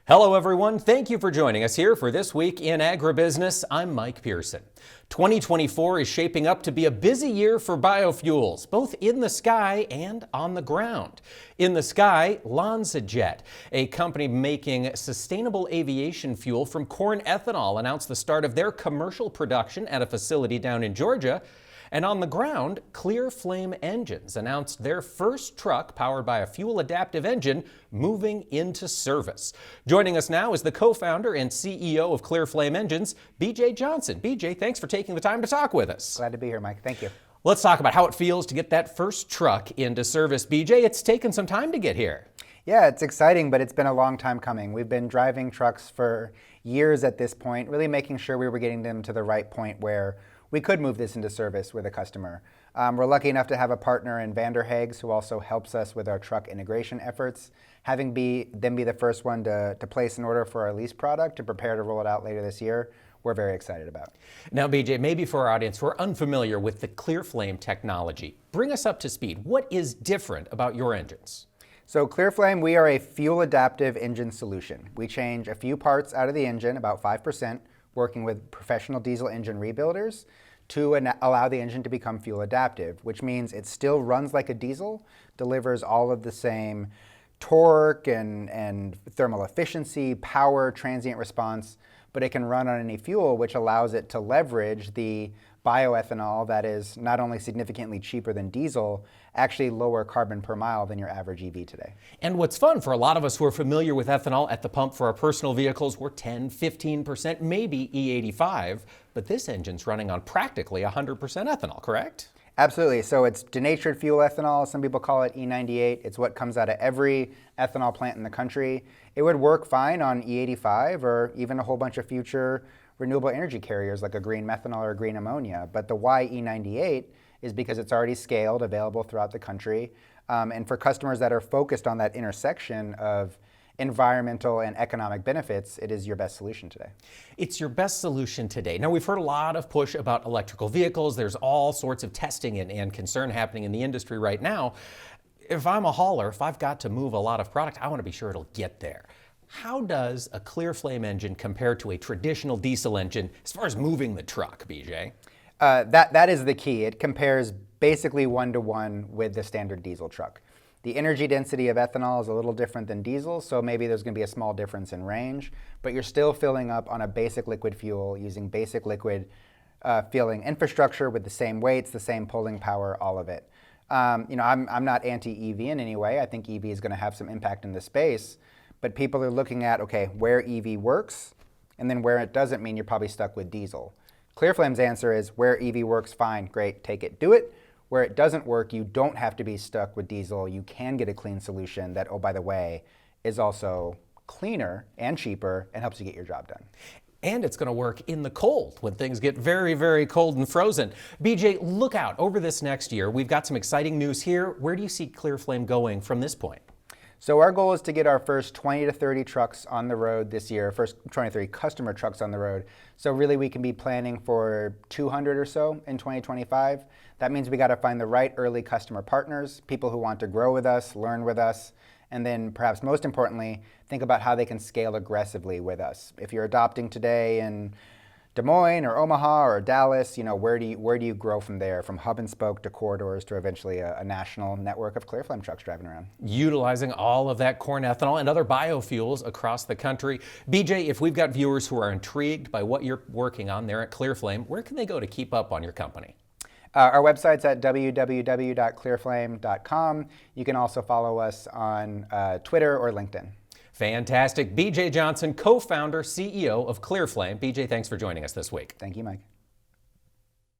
Hello everyone, thank you for joining us here for This Week in Agribusiness. I'm Mike Pearson. 2024 is shaping up to be a busy year for biofuels, both in the sky and on the ground. In the sky, LanzaJet, a company making sustainable aviation fuel from corn ethanol, announced the start of their commercial production at a facility down in Georgia. And on the ground, Clearflame Engines announced their first truck powered by a fuel-adaptive engine moving into service. Joining us now is the co-founder and CEO of Clearflame Engines, BJ Johnson. BJ, thanks for taking the time to talk with us. Glad to be here, Mike. Thank you. Let's talk about how it feels to get that first truck into service. BJ, it's taken some time to get here. Yeah, it's exciting, but it's been a long time coming. We've been driving trucks for years at this point, really making sure we were getting them to the right point where we could move this into service with a customer. We're lucky enough to have a partner in Vanderhaeg's who also helps us with our truck integration efforts. Having them be the first one to place an order for our lease product to prepare to roll it out later this year, we're very excited about. Now, BJ, maybe for our audience who are unfamiliar with the Clearflame technology, bring us up to speed. What is different about your engines? So Clearflame, we are a fuel adaptive engine solution. We change a few parts out of the engine, about 5%, working with professional diesel engine rebuilders to allow the engine to become fuel adaptive, which means it still runs like a diesel, delivers all of the same torque and thermal efficiency, power, transient response, but it can run on any fuel, which allows it to leverage the bioethanol that is not only significantly cheaper than diesel, actually lower carbon per mile than your average EV today. And what's fun for a lot of us who are familiar with ethanol at the pump for our personal vehicles, we're 10, 15%, maybe E85, but this engine's running on practically 100% ethanol, correct? Absolutely. So it's denatured fuel ethanol. Some people call it E98. It's what comes out of every ethanol plant in the country. It would work fine on E85 or even a whole bunch of future renewable energy carriers like a green methanol or green ammonia. But the why E98 is because it's already scaled, available throughout the country. And for customers that are focused on that intersection of environmental and economic benefits, it is your best solution today. It's your best solution today. Now, we've heard a lot of push about electrical vehicles. There's all sorts of testing and concern happening in the industry right now. If I'm a hauler, if I've got to move a lot of product, I want to be sure it'll get there. How does a Clearflame engine compare to a traditional diesel engine as far as moving the truck, BJ? That is the key. It compares basically one-to-one with the standard diesel truck. The energy density of ethanol is a little different than diesel, so maybe there's going to be a small difference in range, but you're still filling up on a basic liquid fuel using basic liquid filling infrastructure with the same weights, the same pulling power, all of it. I'm not anti-EV in any way. I think EV is going to have some impact in this space, but people are looking at, okay, where EV works, and then where it doesn't mean you're probably stuck with diesel. Clearflame's answer is where EV works, fine, great, take it, do it. Where it doesn't work, you don't have to be stuck with diesel. You can get a clean solution that, oh, by the way, is also cleaner and cheaper and helps you get your job done. And it's going to work in the cold when things get very, very cold and frozen. BJ, look out over this next year. We've got some exciting news here. Where do you see Clearflame going from this point? So our goal is to get our first 20 to 30 trucks on the road this year, first 20 to 30 customer trucks on the road. So really we can be planning for 200 or so in 2025. That means we got to find the right early customer partners, people who want to grow with us, learn with us, and then perhaps most importantly, think about how they can scale aggressively with us. If you're adopting today in Des Moines or Omaha or Dallas, where do you grow from there, from hub and spoke to corridors to eventually a national network of Clearflame trucks driving around? Utilizing all of that corn ethanol and other biofuels across the country. BJ, if we've got viewers who are intrigued by what you're working on there at Clearflame, where can they go to keep up on your company? Our website's at www.clearflame.com. You can also follow us on Twitter or LinkedIn. Fantastic. BJ Johnson, co-founder, CEO of Clearflame. BJ, thanks for joining us this week. Thank you, Mike.